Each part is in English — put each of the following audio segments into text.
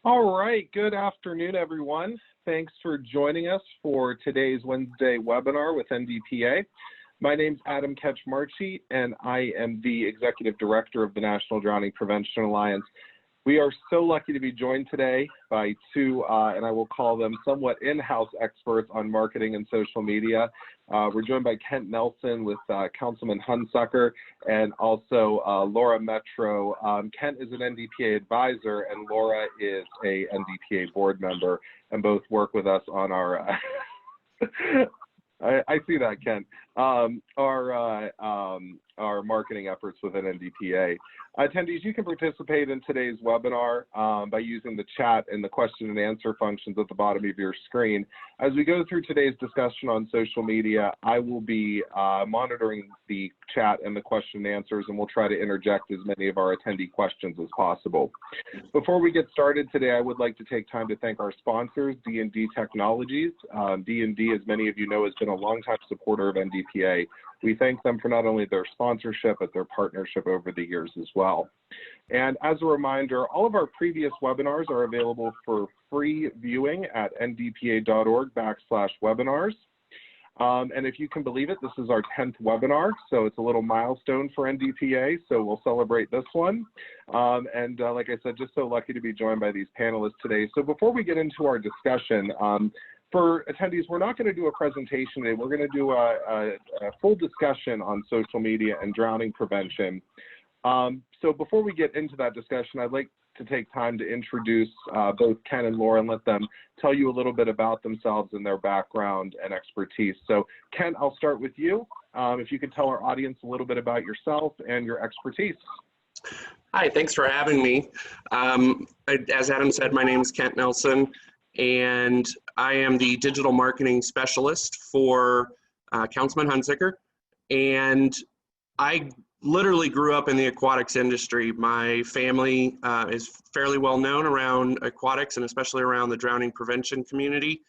All right, good afternoon, everyone. Thanks for joining us for today's Wednesday webinar with NDPA. My name is Adam Ketchmarchi, and I am the Executive Director of the National Drowning Prevention Alliance. We are so lucky to be joined today by two, and I will call them somewhat in-house experts on marketing and social media. We're joined by Kent Nelson with Councilman Hunsucker and also Laura Metro. Kent is an NDPA advisor and Laura is a NDPA board member, and both work with us on our, I see that, Kent, our marketing efforts within NDPA. Attendees, you can participate in today's webinar by using the chat and the question and answer functions at the bottom of your screen. As we go through today's discussion on social media, I will be monitoring the chat and the question and answers, and we'll try to interject as many of our attendee questions as possible. Before we get started today, I would like to take time to thank our sponsors, D&D Technologies. D&D, as many of you know, has been a longtime supporter of NDPA. We thank them for not only their sponsorship, but their partnership over the years as well. And as a reminder, all of our previous webinars are available for free viewing at ndpa.org/webinars. And if you can believe it, this is our 10th webinar, so it's a little milestone for NDPA, so we'll celebrate this one. Like I said, just so lucky to be joined by these panelists today. So before we get into our discussion, for attendees, we're not going to do a presentation today. We're going to do a full discussion on social media and drowning prevention. So before we get into that discussion, I'd like to take time to introduce both Ken and Laura and let them tell you a little bit about themselves and their background and expertise. So Ken, I'll start with you. If you could tell our audience a little bit about yourself and your expertise. Hi, thanks for having me. As Adam said, my name is Kent Nelson, and I am the digital marketing specialist for Councilman Hunsucker. And I literally grew up in the aquatics industry. My family is fairly well known around aquatics and especially around the drowning prevention community.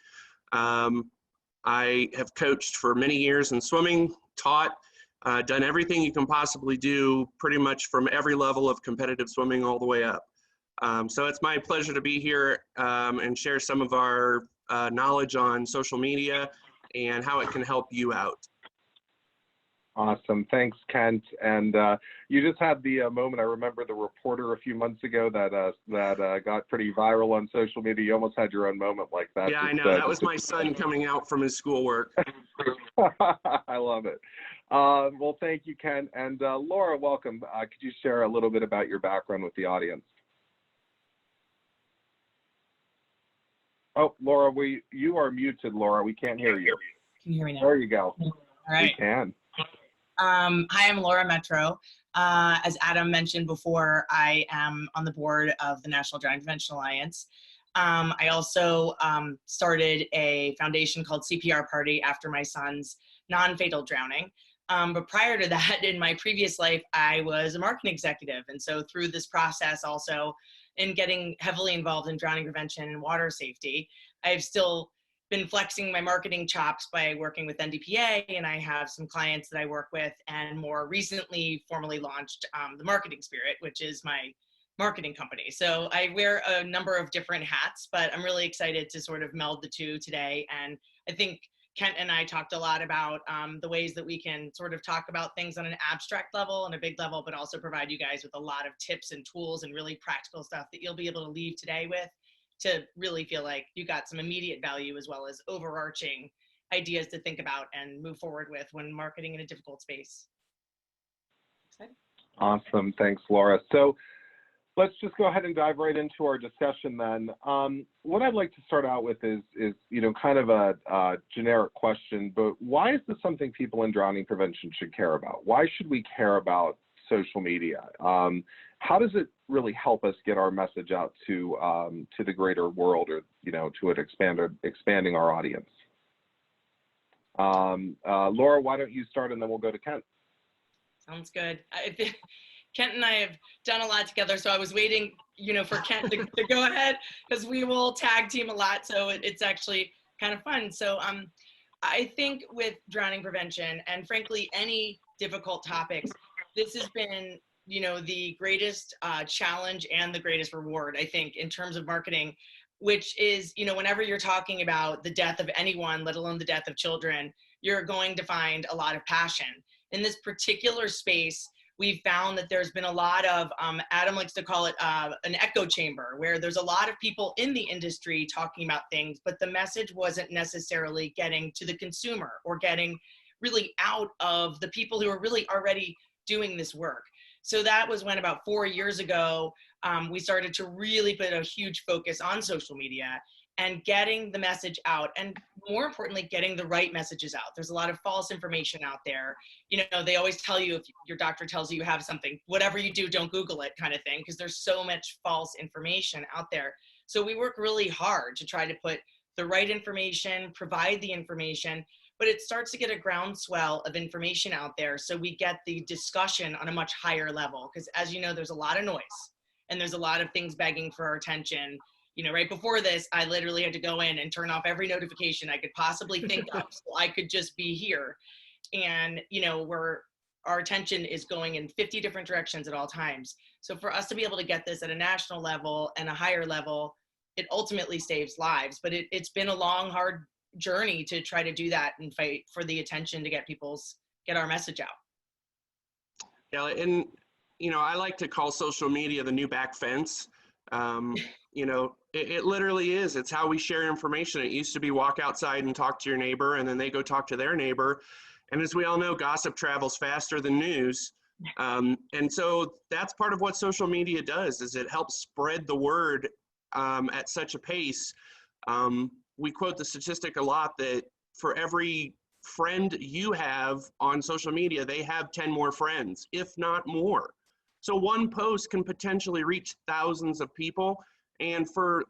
I have coached for many years in swimming, taught, done everything you can possibly do, pretty much from every level of competitive swimming all the way up. So it's my pleasure to be here and share some of our knowledge on social media and how it can help you out. Awesome. Thanks, Kent. And you just had the moment. I remember the reporter a few months ago that got pretty viral on social media. You almost had your own moment like that. Yeah, I know. That was my son coming out from his schoolwork. I love it. Well, thank you, Ken. And Laura, welcome. Could you share a little bit about your background with the audience? Oh, Laura, you are muted, Laura. We can't hear you. Can you hear me now? There you go. All right. We can. Hi, I'm Laura Metro. As Adam mentioned before, I am on the board of the National Drowning Prevention Alliance. I also started a foundation called CPR Party after my son's non-fatal drowning. But prior to that, in my previous life, I was a marketing executive. And so through this process also, in getting heavily involved in drowning prevention and water safety, I've still been flexing my marketing chops by working with NDPA, and I have some clients that I work with, and more recently formally launched the Marketing Spirit, which is my marketing company. So I wear a number of different hats, but I'm really excited to sort of meld the two today. And I think Kent and I talked a lot about the ways that we can sort of talk about things on an abstract level and a big level, but also provide you guys with a lot of tips and tools and really practical stuff that you'll be able to leave today with to really feel like you got some immediate value as well as overarching ideas to think about and move forward with when marketing in a difficult space. Excited? Awesome. Thanks, Laura. So let's just go ahead and dive right into our discussion then. What I'd like to start out with is kind of a generic question, but why is this something people in drowning prevention should care about? Why should we care about social media? How does it really help us get our message out to the greater world, or to it expanding our audience? Laura, why don't you start and then we'll go to Kent. Sounds good. Kent and I have done a lot together, so I was waiting, for Kent to go ahead, because we will tag team a lot, so it's actually kind of fun. So I think with drowning prevention, and frankly any difficult topics, this has been the greatest challenge and the greatest reward, I think, in terms of marketing, which is, whenever you're talking about the death of anyone, let alone the death of children, you're going to find a lot of passion. In this particular space, we've found that there's been a lot of, Adam likes to call it an echo chamber, where there's a lot of people in the industry talking about things, but the message wasn't necessarily getting to the consumer or getting really out of the people who are really already doing this work. So that was when about 4 years ago, we started to really put a huge focus on social media and getting the message out, and more importantly, getting the right messages out. There's a lot of false information out there. They always tell you, if your doctor tells you you have something, whatever you do, don't Google it, kind of thing, because there's so much false information out there. So we work really hard to try to put the right information, provide the information, but it starts to get a groundswell of information out there. So we get the discussion on a much higher level, because as you know, there's a lot of noise and there's a lot of things begging for our attention. Right before this, I literally had to go in and turn off every notification I could possibly think of so I could just be here. And, where our attention is going in 50 different directions at all times. So for us to be able to get this at a national level and a higher level, it ultimately saves lives. But it's been a long, hard journey to try to do that and fight for the attention to get our message out. Yeah, and, I like to call social media the new back fence. It literally is. It's how we share information. It used to be walk outside and talk to your neighbor, and then they go talk to their neighbor. And as we all know, gossip travels faster than news. And so that's part of what social media does, is it helps spread the word at such a pace. We quote the statistic a lot that for every friend you have on social media, they have 10 more friends, if not more. So one post can potentially reach thousands of people. And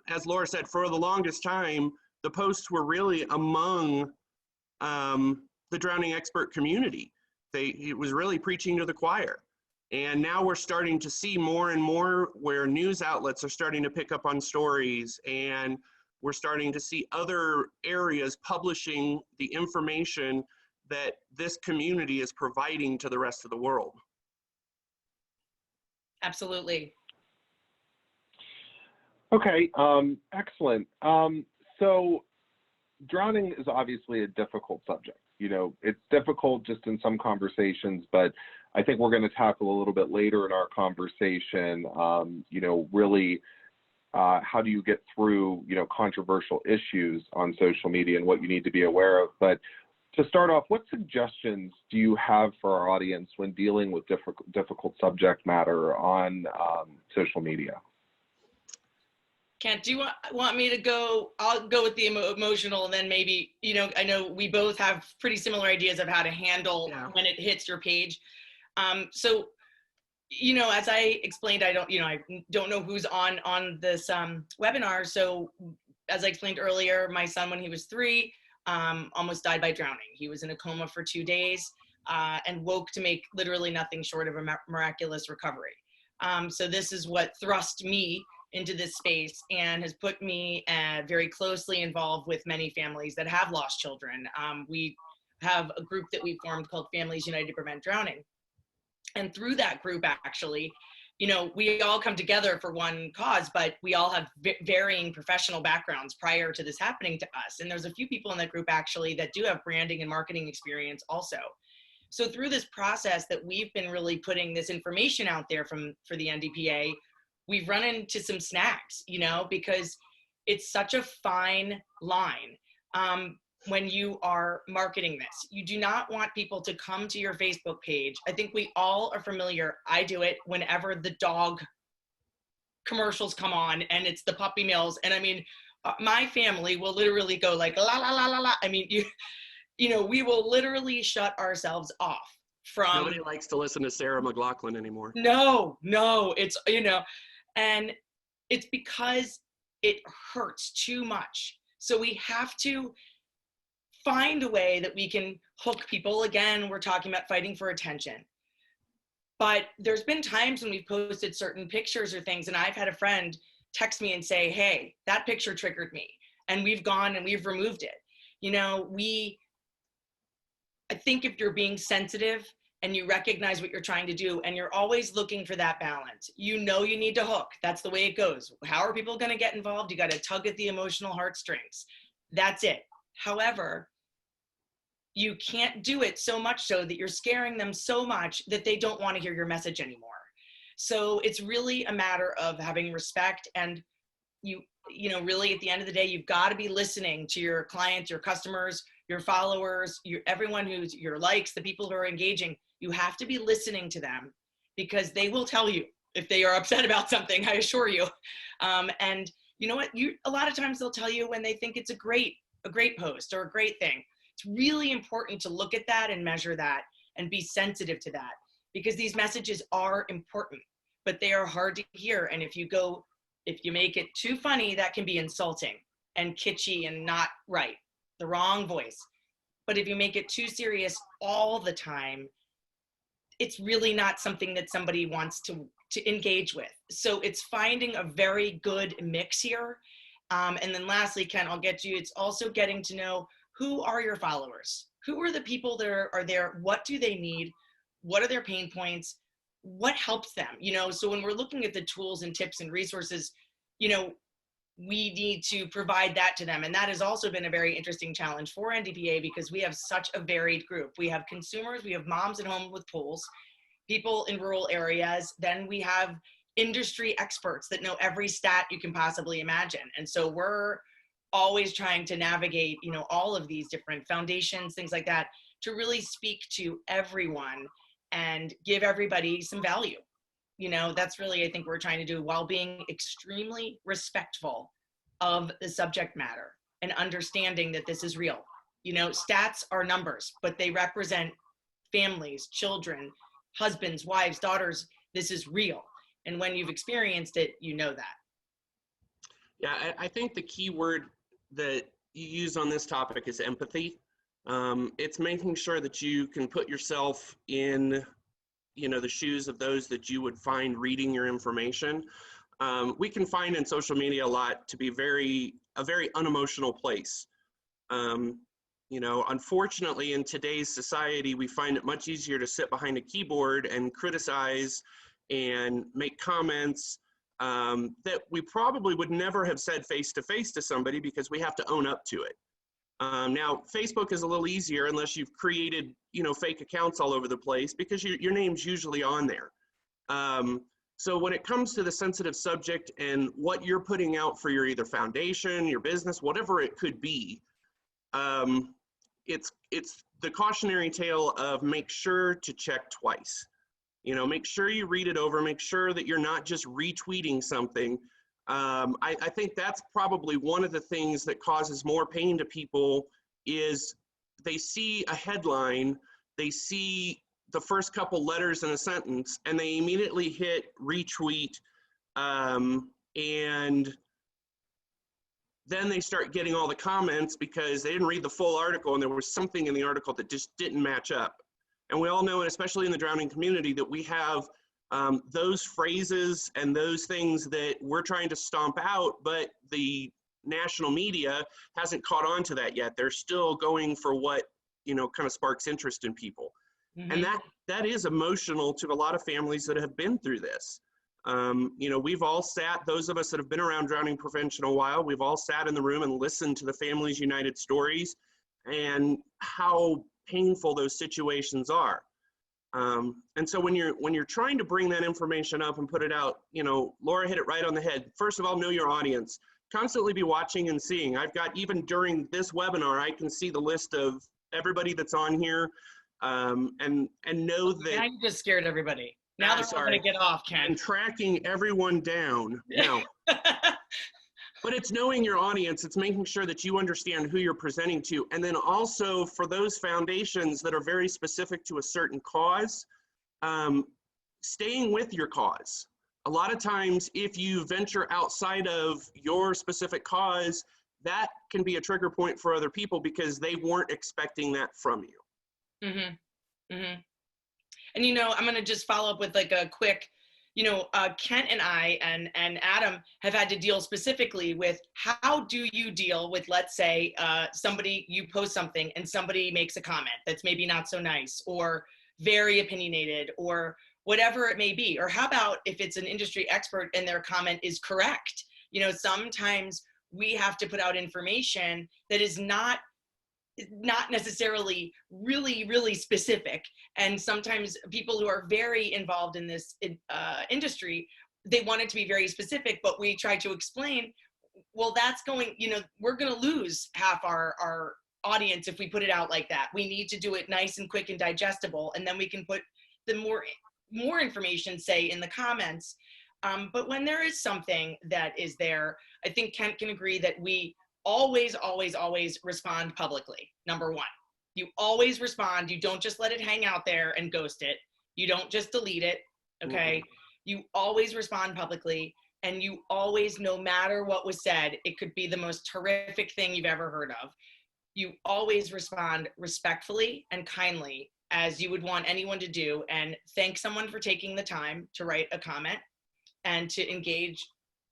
as Laura said, for the longest time, the posts were really among the drowning expert community. It was really preaching to the choir. And now we're starting to see more and more where news outlets are starting to pick up on stories, and we're starting to see other areas publishing the information that this community is providing to the rest of the world. Absolutely. Okay, excellent. So drowning is obviously a difficult subject. It's difficult just in some conversations, but I think we're going to tackle a little bit later in our conversation, really how do you get through, controversial issues on social media and what you need to be aware of. But to start off, what suggestions do you have for our audience when dealing with difficult subject matter on social media? Kent, do you want me to go? I'll go with the emotional, and then maybe, I know we both have pretty similar ideas of how to handle when it hits your page. So, as I explained, I don't know who's on this webinar. So as I explained earlier, my son, when he was 3, almost died by drowning. He was in a coma for 2 days and woke to make literally nothing short of a miraculous recovery. So this is what thrust me into this space and has put me very closely involved with many families that have lost children. We have a group that we formed called Families United to Prevent Drowning. And through that group, actually, we all come together for one cause, but we all have varying professional backgrounds prior to this happening to us. And there's a few people in that group actually that do have branding and marketing experience also. So through this process that we've been really putting this information out there for the NDPA, we've run into some snags, because it's such a fine line. When you are marketing this, you do not want people to come to your Facebook page. I think we all are familiar. I do it whenever the dog commercials come on and it's the puppy mills. And I mean, my family will literally go like, la, la, la, la, la. I mean, we will literally shut ourselves off from. Nobody likes to listen to Sarah McLachlan anymore. No, it's, and it's because it hurts too much. So we have to find a way that we can hook people. Again, we're talking about fighting for attention. But there's been times when we've posted certain pictures or things, and I've had a friend text me and say, hey, that picture triggered me. And we've gone and we've removed it. I think if you're being sensitive and you recognize what you're trying to do, and you're always looking for that balance. You know you need to hook. That's the way it goes. How are people going to get involved? You got to tug at the emotional heartstrings. That's it. However, you can't do it so much so that you're scaring them so much that they don't want to hear your message anymore. So it's really a matter of having respect, and you know, really at the end of the day, you've got to be listening to your clients, your customers, your followers, everyone who's your likes, the people who are engaging. You have to be listening to them, because they will tell you if they are upset about something, I assure you. And you know what? A lot of times they'll tell you when they think it's a great post or a great thing. It's really important to look at that and measure that and be sensitive to that, because these messages are important, but they are hard to hear. And if you make it too funny, that can be insulting and kitschy and not right, the wrong voice. But if you make it too serious all the time, it's really not something that somebody wants to engage with. So it's finding a very good mix here. And then lastly, Ken, I'll get to you. It's also getting to know, who are your followers? Who are the people that are there? What do they need? What are their pain points? What helps them? You know, so when we're looking at the tools and tips and resources, you know, we need to provide that to them. And that has also been a very interesting challenge for NDPA, because we have such a varied group. We have consumers, we have moms at home with pools, people in rural areas, then we have industry experts that know every stat you can possibly imagine. And so we're always trying to navigate, you know, all of these different foundations, things like that, to really speak to everyone and give everybody some value. You know, that's really, I think, we're trying to do, while being extremely respectful of the subject matter and understanding that this is real. You know, stats are numbers, but they represent families, children, husbands, wives, daughters. This is real. And when you've experienced it, you know that. Yeah, I think the key word that you use on this topic is empathy. It's making sure that you can put yourself in, you know, the shoes of those that you would find reading your information. We can find in social media a lot to be a very unemotional place. You know, unfortunately, in today's society, we find it much easier to sit behind a keyboard and criticize and make comments that we probably would never have said face to face to somebody, because we have to own up to it. Now, Facebook is a little easier unless you've created, you know, fake accounts all over the place, because your name's usually on there. So when it comes to the sensitive subject and what you're putting out for your either foundation, your business, whatever it could be, it's the cautionary tale of make sure to check twice. You know, make sure you read it over, make sure that you're not just retweeting something. I think that's probably one of the things that causes more pain to people, is they see a headline, they see the first couple letters in a sentence, and they immediately hit retweet, and then they start getting all the comments because they didn't read the full article and there was something in the article that just didn't match up. And we all know, and especially in the drowning community, that we have those phrases and those things that we're trying to stomp out, but the national media hasn't caught on to that yet. They're still going for what, you know, kind of sparks interest in people. Mm-hmm. And that is emotional to a lot of families that have been through this. You know, we've all sat, those of us that have been around drowning prevention a while, we've all sat in the room and listened to the Families United stories and how painful those situations are. And so when you're trying to bring that information up and put it out, you know, Laura hit it right on the head. First of all, know your audience. Constantly be watching and seeing. I've got, even during this webinar, I can see the list of everybody that's on here, and know that. Now you just scared everybody. Now they're all going to get off, Ken. And tracking everyone down now. But it's knowing your audience. It's making sure that you understand who you're presenting to. And then also for those foundations that are very specific to a certain cause, staying with your cause. A lot of times, if you venture outside of your specific cause, that can be a trigger point for other people because they weren't expecting that from you. Mm-hmm. Mm-hmm. And, you know, I'm going to just follow up with like a quick, you know, Kent and I and Adam have had to deal specifically with, how do you deal with, let's say, you post something and somebody makes a comment that's maybe not so nice, or very opinionated or whatever it may be? Or how about if it's an industry expert and their comment is correct? You know, sometimes we have to put out information that is not necessarily really specific. And sometimes people who are very involved in this industry, they want it to be very specific, but we try to explain, well, that's going, you know, we're going to lose half our audience if we put it out like that. We need to do it nice and quick and digestible, and then we can put the more information, say, in the comments. But when there is something that is there, I think Kent can agree that we always respond publicly. Number one, you always respond. You don't just let it hang out there and ghost it. You don't just delete it, okay? You always respond publicly, and you always, no matter what was said, it could be the most horrific thing you've ever heard of, you always respond respectfully and kindly, as you would want anyone to do, and thank someone for taking the time to write a comment and to engage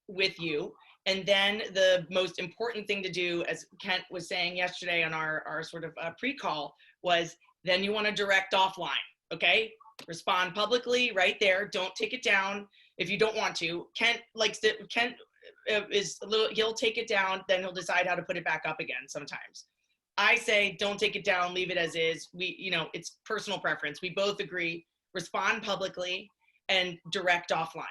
with you. And then the most important thing to do, as Kent was saying yesterday on our sort of pre-call, was then you want to direct offline, okay? Respond publicly right there. Don't take it down if you don't want to. Kent is a little, he'll take it down, then he'll decide how to put it back up again sometimes. I say, don't take it down, leave it as is. You know, it's personal preference. We both agree, respond publicly and direct offline.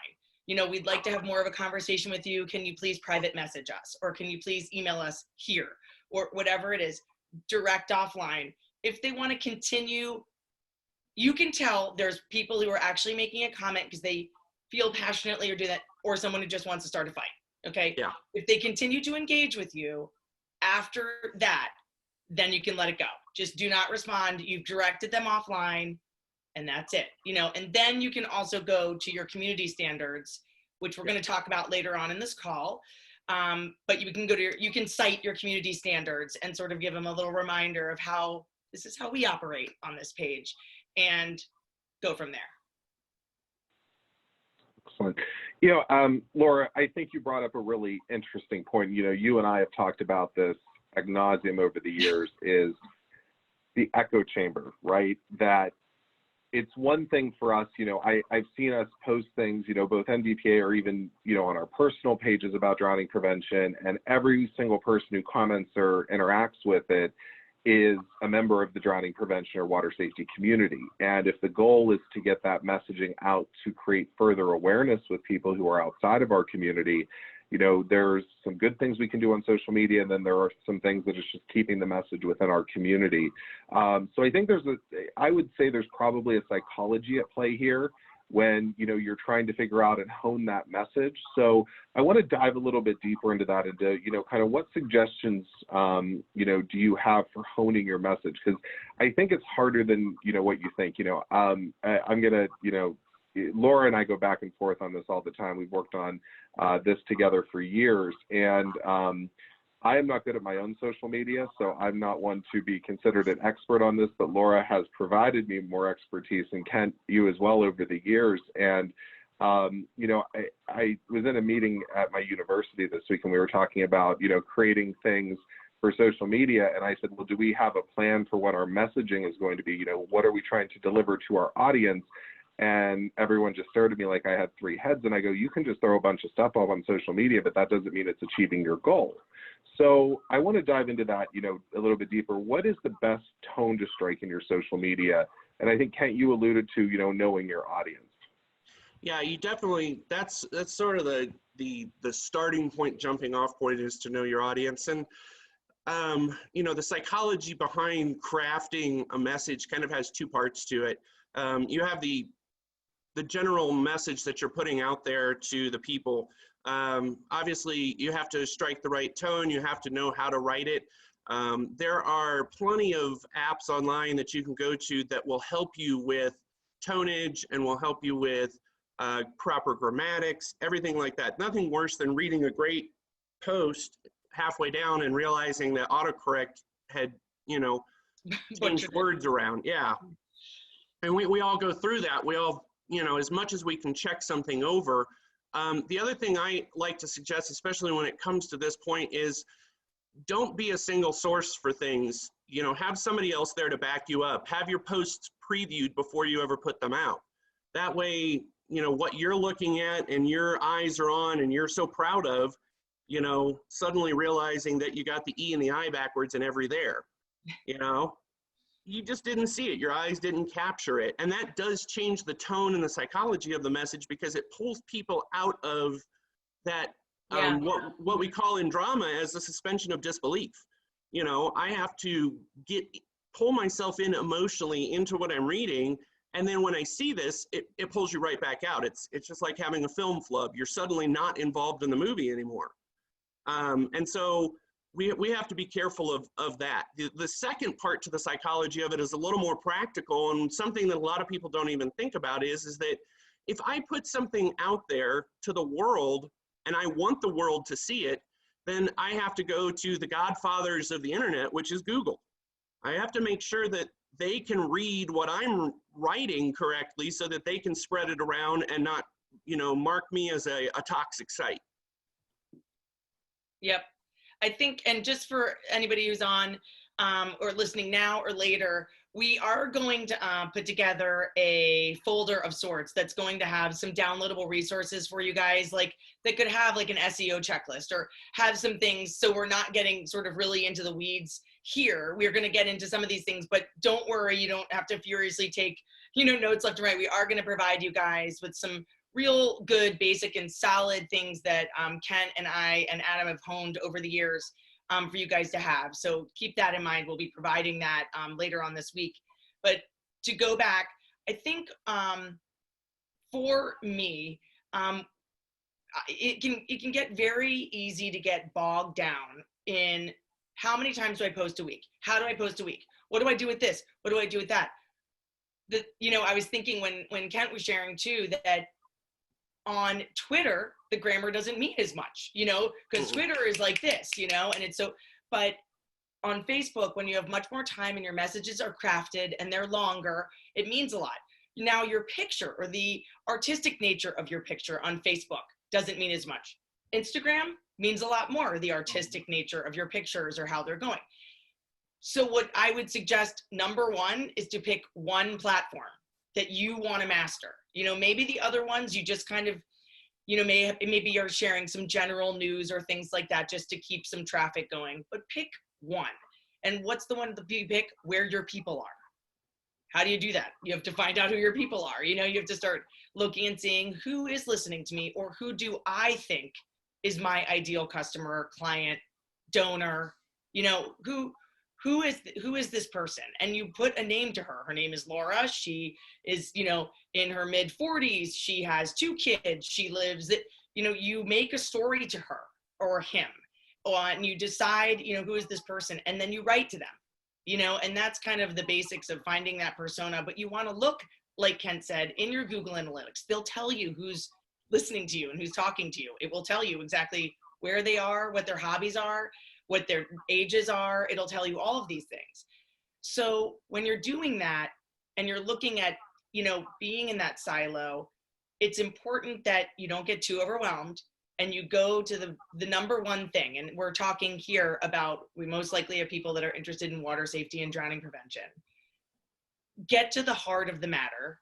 You know, we'd like to have more of a conversation with you. Can you please private message us? Or can you please email us here? Or whatever it is, direct offline. If they want to continue, you can tell there's people who are actually making a comment because they feel passionately or do that, or someone who just wants to start a fight, okay? Yeah. If they continue to engage with you after that, then you can let it go. Just do not respond. You've directed them offline, and that's it. You know, and then you can also go to your community standards, which we're going to talk about later on in this call. But you can go to you can cite your community standards and sort of give them a little reminder of how this is how we operate on this page, and go from there. Excellent. You know, Laura, I think you brought up a really interesting point. You know, you and I have talked about this ad nauseum over the years, is the echo chamber, right? That it's one thing for us, you know, I've seen us post things, you know, both NDPA or even, you know, on our personal pages about drowning prevention, and every single person who comments or interacts with it is a member of the drowning prevention or water safety community. And if the goal is to get that messaging out to create further awareness with people who are outside of our community, you know, there's some good things we can do on social media, and then there are some things that is just keeping the message within our community. So I think I would say there's probably a psychology at play here when, you know, you're trying to figure out and hone that message. So I want to dive a little bit deeper into that, into, you know, kind of what suggestions, you know, do you have for honing your message? Because I think it's harder than, you know, what you think. You know, I'm going to, you know, Laura and I go back and forth on this all the time. We've worked on this together for years, and I am not good at my own social media, so I'm not one to be considered an expert on this, but Laura has provided me more expertise, and Kent, you as well, over the years. And, you know, I was in a meeting at my university this week, and we were talking about, you know, creating things for social media. And I said, well, do we have a plan for what our messaging is going to be? You know, what are we trying to deliver to our audience? And everyone just stared at me like I had three heads. And I go, you can just throw a bunch of stuff up on social media, but that doesn't mean it's achieving your goal. So I want to dive into that, you know, a little bit deeper. What is the best tone to strike in your social media? And I think, Kent, you alluded to, you know, knowing your audience. Yeah, you definitely, that's sort of the starting point, jumping off point, is to know your audience. And you know, the psychology behind crafting a message kind of has two parts to it. You have the general message that you're putting out there to the people. Obviously, you have to strike the right tone. You have to know how to write it. There are plenty of apps online that you can go to that will help you with tonnage and will help you with proper grammatics, everything like that. Nothing worse than reading a great post halfway down and realizing that autocorrect had, you know, changed words around. Yeah. And we all go through that. We all, you know, as much as we can check something over. The other thing I like to suggest, especially when it comes to this point, is don't be a single source for things. You know, have somebody else there to back you up. Have your posts previewed before you ever put them out. That way, you know, what you're looking at and your eyes are on and you're so proud of, you know, suddenly realizing that you got the E and the I backwards in every there, you know, you just didn't see it. Your eyes didn't capture it. And that does change the tone and the psychology of the message, because it pulls people out of that, what we call in drama as a suspension of disbelief. You know, I have to pull myself in emotionally into what I'm reading. And then when I see this, it pulls you right back out. It's just like having a film flub. You're suddenly not involved in the movie anymore. And so we have to be careful of that. The second part to the psychology of it is a little more practical, and something that a lot of people don't even think about is that if I put something out there to the world and I want the world to see it, then I have to go to the godfathers of the internet, which is Google. I have to make sure that they can read what I'm writing correctly so that they can spread it around and not, you know, mark me as a toxic site. Yep. I think, and just for anybody who's on or listening now or later, we are going to put together a folder of sorts that's going to have some downloadable resources for you guys, like that could have like an SEO checklist or have some things, so we're not getting sort of really into the weeds here. We're going to get into some of these things, but don't worry, you don't have to furiously take, you know, notes left and right. We are going to provide you guys with some real good, basic, and solid things that Kent and I and Adam have honed over the years for you guys to have. So keep that in mind. We'll be providing that later on this week. But to go back, I think for me, it can get very easy to get bogged down in how many times do I post a week? How do I post a week? What do I do with this? What do I do with that? You know, I was thinking when Kent was sharing too, that on Twitter, the grammar doesn't mean as much, you know, because Twitter is like this, you know, and it's so, but on Facebook, when you have much more time and your messages are crafted and they're longer, it means a lot. Now your picture or the artistic nature of your picture on Facebook doesn't mean as much. Instagram means a lot more, the artistic nature of your pictures or how they're going. So what I would suggest, number one, is to pick one platform that you want to master. You know, maybe the other ones you just kind of, you know, maybe you're sharing some general news or things like that just to keep some traffic going, but pick one. And what's the one that you pick? Where your people are. How do you do that? You have to find out who your people are. You know, you have to start looking and seeing who is listening to me, or who do I think is my ideal customer, client, donor, you know, who is this person? And you put a name to her. Her name is Laura. She is, you know, in her mid 40s. She has 2 kids. She lives, you know, you make a story to her or him, and you decide, you know, who is this person? And then you write to them, you know, and that's kind of the basics of finding that persona. But you want to look, like Kent said, in your Google Analytics. They'll tell you who's listening to you and who's talking to you. It will tell you exactly where they are, what their hobbies are, what their ages are. It'll tell you all of these things. So when you're doing that and you're looking at, you know, being in that silo, it's important that you don't get too overwhelmed and you go to the number one thing. And we're talking here about, we most likely have people that are interested in water safety and drowning prevention. Get to the heart of the matter.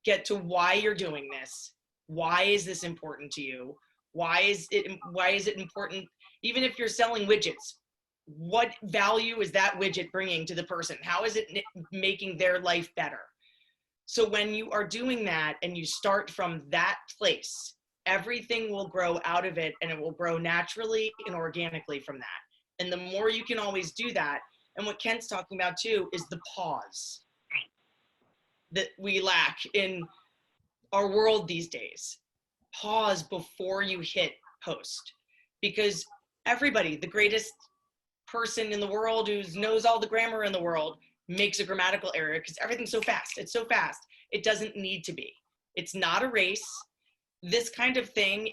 Get to why you're doing this. Why is this important to you? Why is it important? Even if you're selling widgets, what value is that widget bringing to the person? How is it making their life better? So when you are doing that and you start from that place, everything will grow out of it, and it will grow naturally and organically from that. And the more you can always do that, and what Kent's talking about too is the pause that we lack in our world these days. Pause before you hit post, because everybody, the greatest person in the world who knows all the grammar in the world, makes a grammatical error because everything's so fast. It's so fast. It doesn't need to be. It's not a race. This kind of thing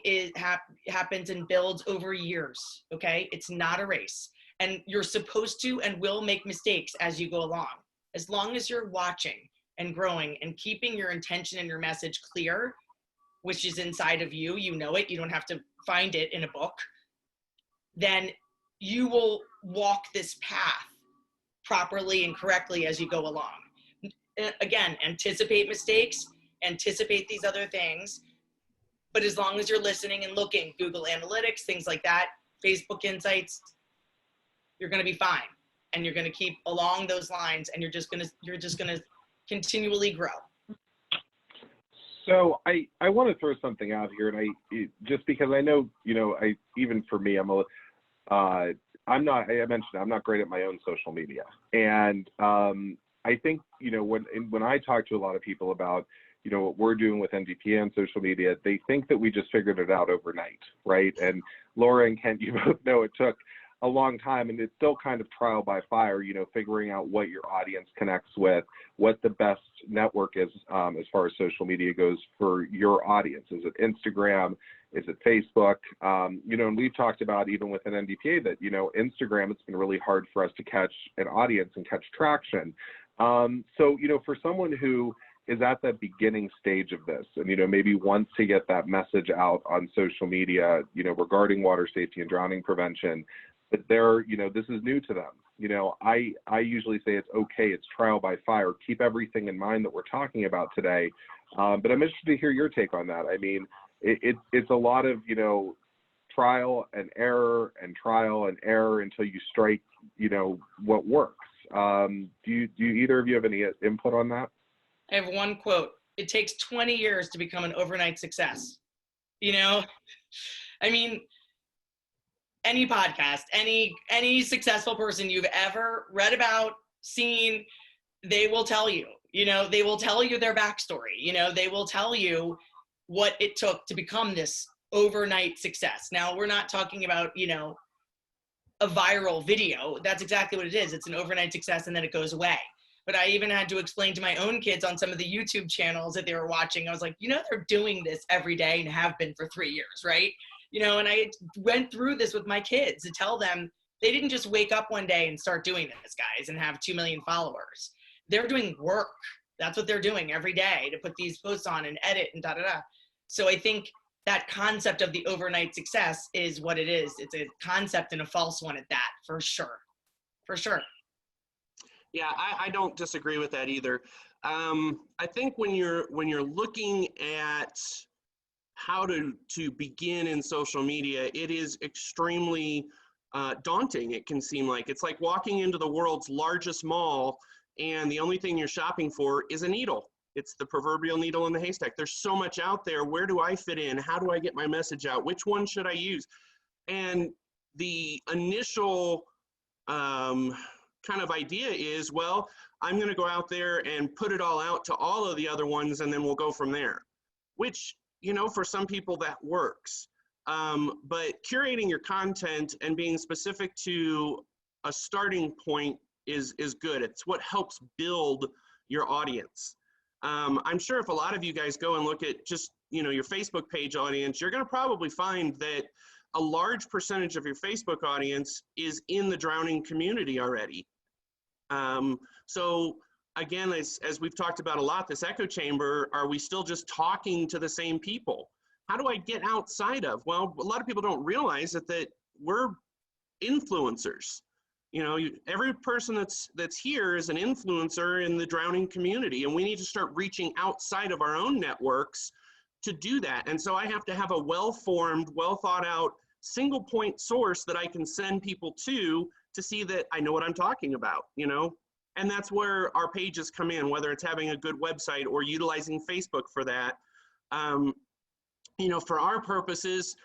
happens and builds over years, okay? It's not a race. And you're supposed to and will make mistakes as you go along. As long as you're watching and growing and keeping your intention and your message clear, which is inside of you, you know it, you don't have to find it in a book, then you will walk this path properly and correctly as you go along. again, anticipate mistakes, anticipate these other things. But as long as you're listening and looking, Google Analytics, things like that, Facebook Insights, you're going to be fine. And you're going to keep along those lines, and you're just going to continually grow. So I want to throw something out here, and just because I know, even for me, I'm not great at my own social media. And I think, when I talk to a lot of people about, what we're doing with NDPA and social media, they think that we just figured it out overnight, right? And Laura and Kent, you both know it took a long time, and it's still kind of trial by fire, figuring out what your audience connects with, what the best network is as far as social media goes for your audience. Is it Instagram? Is it Facebook? And we've talked about, even within NDPA, that, Instagram, it's been really hard for us to catch an audience and catch traction. So, for someone who is at the beginning stage of this and, maybe wants to get that message out on social media, regarding water safety and drowning prevention, but this is new to them. I usually say it's okay. It's trial by fire. Keep everything in mind that we're talking about today. But I'm interested to hear your take on that. I mean, it's a lot of, trial and error until you strike, what works. Do either of you have any input on that? I have one quote. It takes 20 years to become an overnight success. I mean, any podcast, any successful person you've ever read about, seen, they will tell you, they will tell you their backstory. They will tell you what it took to become this overnight success. Now, we're not talking about, a viral video. That's exactly what it is. It's an overnight success and then it goes away. But I even had to explain to my own kids on some of the YouTube channels that they were watching. I was like, they're doing this every day and have been for 3 years, right? And I went through this with my kids to tell them they didn't just wake up one day and start doing this, guys, and have 2 million followers. They're doing work. That's what they're doing every day, to put these posts on and edit and da-da-da. So I think that concept of the overnight success is what it is. It's a concept and a false one at that, for sure. For sure. Yeah, I don't disagree with that either. I think when you're looking at how to begin in social media, it is extremely daunting. It can seem like it's like walking into the world's largest mall and the only thing you're shopping for is a needle. It's the proverbial needle in the haystack. There's so much out there. Where do I fit in? How do I get my message out? Which one should I use? And the initial kind of idea is, well, I'm going to go out there and put it all out to all of the other ones, and then we'll go from there, which, for some people that works. But curating your content and being specific to a starting point is good. It's what helps build your audience. I'm sure if a lot of you guys go and look at just, your Facebook page audience, you're going to probably find that a large percentage of your Facebook audience is in the drowning community already. So again, as we've talked about a lot, this echo chamber, are we still just talking to the same people? How do I get outside of? Well, a lot of people don't realize that we're influencers. Every person that's here is an influencer in the drowning community, and we need to start reaching outside of our own networks to do that. And so I have to have a well-formed, well-thought-out, single-point source that I can send people to see that I know what I'm talking about, And that's where our pages come in, whether it's having a good website or utilizing Facebook for that. For our purposes,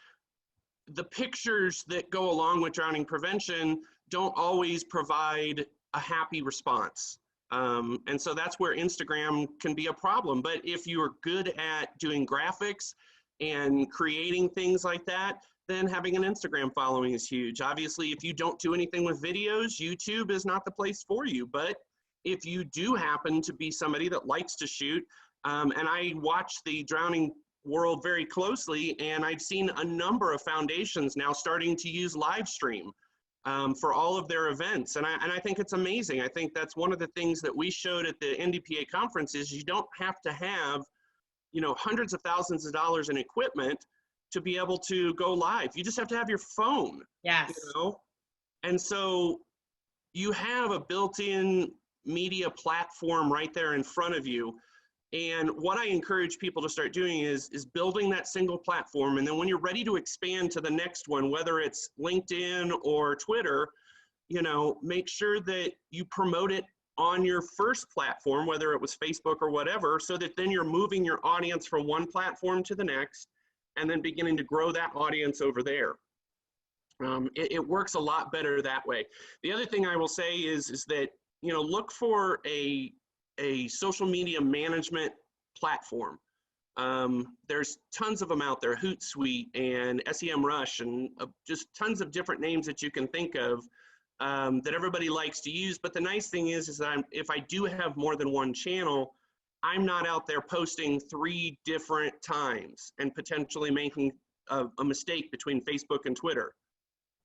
the pictures that go along with drowning prevention don't always provide a happy response. And so that's where Instagram can be a problem. But if you're good at doing graphics and creating things like that, then having an Instagram following is huge. Obviously, if you don't do anything with videos, YouTube is not the place for you. But if you do happen to be somebody that likes to shoot, and I watch the drowning world very closely, and I've seen a number of foundations now starting to use live stream for all of their events. And I think it's amazing. I think that's one of the things that we showed at the NDPA conference is you don't have to have, hundreds of thousands of dollars in equipment to be able to go live. You just have to have your phone. Yes. And so you have a built-in media platform right there in front of you. And what I encourage people to start doing is building that single platform. And then when you're ready to expand to the next one, whether it's LinkedIn or Twitter, you know, make sure that you promote it on your first platform, whether it was Facebook or whatever, so that then you're moving your audience from one platform to the next and then beginning to grow that audience over there. It works a lot better that way. The other thing I will say is that, you know, look for a social media management platform. There's tons of them out there, Hootsuite and SEMrush, and just tons of different names that you can think of that everybody likes to use. But the nice thing is that if I do have more than one channel, I'm not out there posting 3 different times and potentially making a mistake between Facebook and Twitter.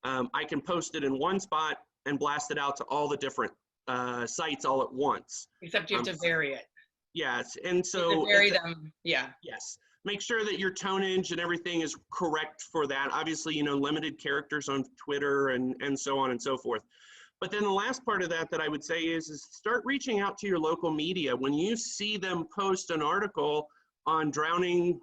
I can post it in one spot and blast it out to all the different sites all at once. Except you have to vary it. Yes, and so you have to vary them. Yeah. Yes, make sure that your tonnage and everything is correct for that. Obviously, you know, limited characters on Twitter and so on and so forth. But then the last part of that I would say is start reaching out to your local media. When you see them post an article on drowning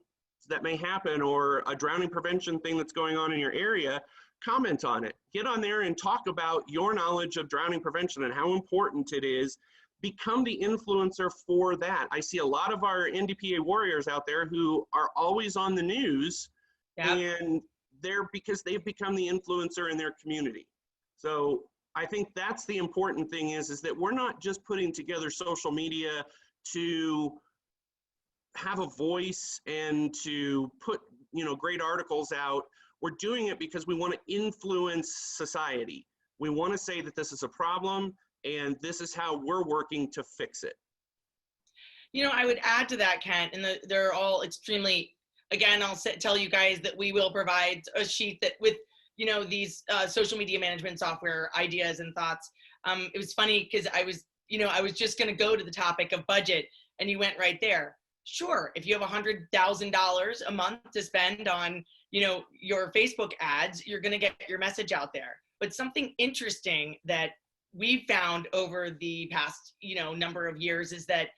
that may happen or a drowning prevention thing that's going on in your area, comment on it. Get on there and talk about your knowledge of drowning prevention and how important it is. Become the influencer for that. I see a lot of our NDPA warriors out there who are always on the news, and they're because they've become the influencer in their community. So I think that's the important thing is that we're not just putting together social media to have a voice and to put, you know, great articles out. We're doing it because we want to influence society. We want to say that this is a problem and this is how we're working to fix it. You know, I would add to that, Kent, and they're all extremely, again, I'll tell you guys that we will provide a sheet that with, you know, these social media management software ideas and thoughts. It was funny because I was just going to go to the topic of budget and you went right there. Sure, if you have $100,000 a month to spend on, you know, your Facebook ads, you're going to get your message out there. But something interesting that we've found over the past, you know, number of years is that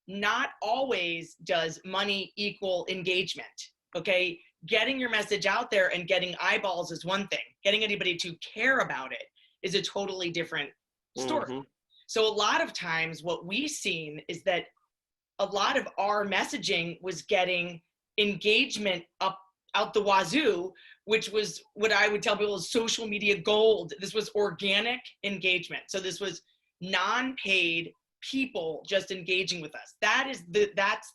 not always does money equal engagement. Okay, getting your message out there and getting eyeballs is one thing. Getting anybody to care about it is a totally different story. Mm-hmm. So a lot of times what we've seen is that a lot of our messaging was getting engagement up out the wazoo, which was what I would tell people is social media gold. This was organic engagement. So this was non-paid people just engaging with us. That's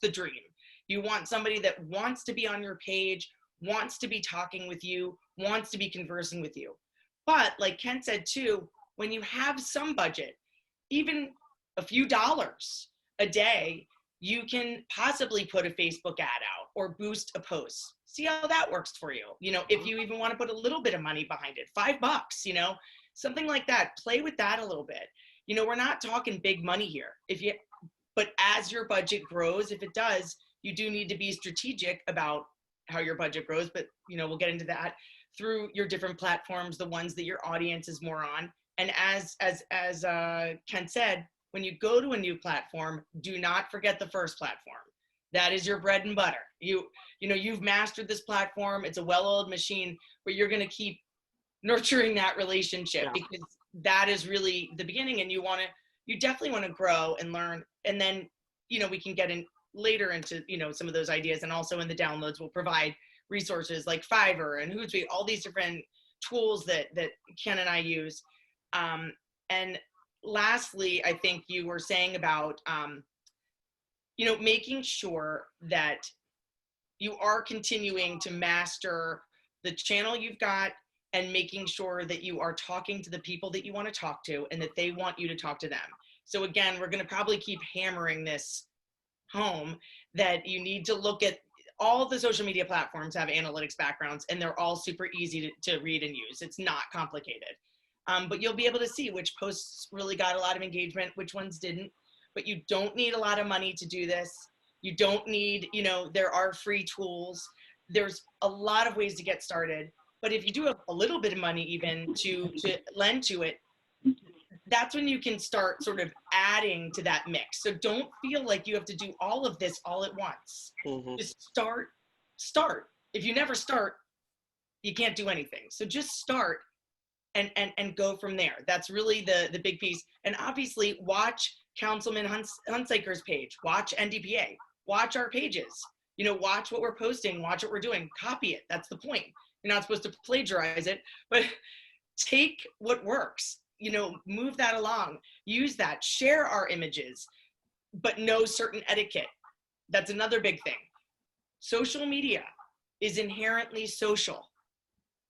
the dream. You want somebody that wants to be on your page, wants to be talking with you, wants to be conversing with you. But like Ken said too, when you have some budget, even a few dollars a day, you can possibly put a Facebook ad out or boost a post. See how that works for you. You know, if you even want to put a little bit of money behind it, $5, you know, something like that. Play with that a little bit. You know, we're not talking big money here. But as your budget grows, if it does, you do need to be strategic about how your budget grows. But, you know, we'll get into that through your different platforms, the ones that your audience is more on. And as Ken said, when you go to a new platform, do not forget the first platform. That is your bread and butter. You know, you've mastered this platform. It's a well-oiled machine, but you're going to keep nurturing that relationship because that is really the beginning. And you definitely want to grow and learn. And then, you know, we can get in later into, you know, some of those ideas. And also in the downloads, we'll provide resources like Fiverr and Hootsuite, all these different tools that Ken and I use. And lastly, I think you were saying about, you know, making sure that you are continuing to master the channel you've got and making sure that you are talking to the people that you want to talk to and that they want you to talk to them. So again, we're going to probably keep hammering this home that you need to look at all the social media platforms have analytics backgrounds and they're all super easy to read and use. It's not complicated. But you'll be able to see which posts really got a lot of engagement, which ones didn't. But you don't need a lot of money to do this. You don't need, you know, there are free tools. There's a lot of ways to get started. But if you do have a little bit of money even to lend to it, that's when you can start sort of adding to that mix. So don't feel like you have to do all of this all at once. Just start. If you never start, you can't do anything. So just start and go from there. That's really the big piece. And obviously watch Councilman Hunsaker's page, watch NDPA, watch our pages, you know, watch what we're posting, watch what we're doing, copy it. That's the point. You're not supposed to plagiarize it, but take what works, you know, move that along, use that, share our images, but know certain etiquette. That's another big thing. Social media is inherently social.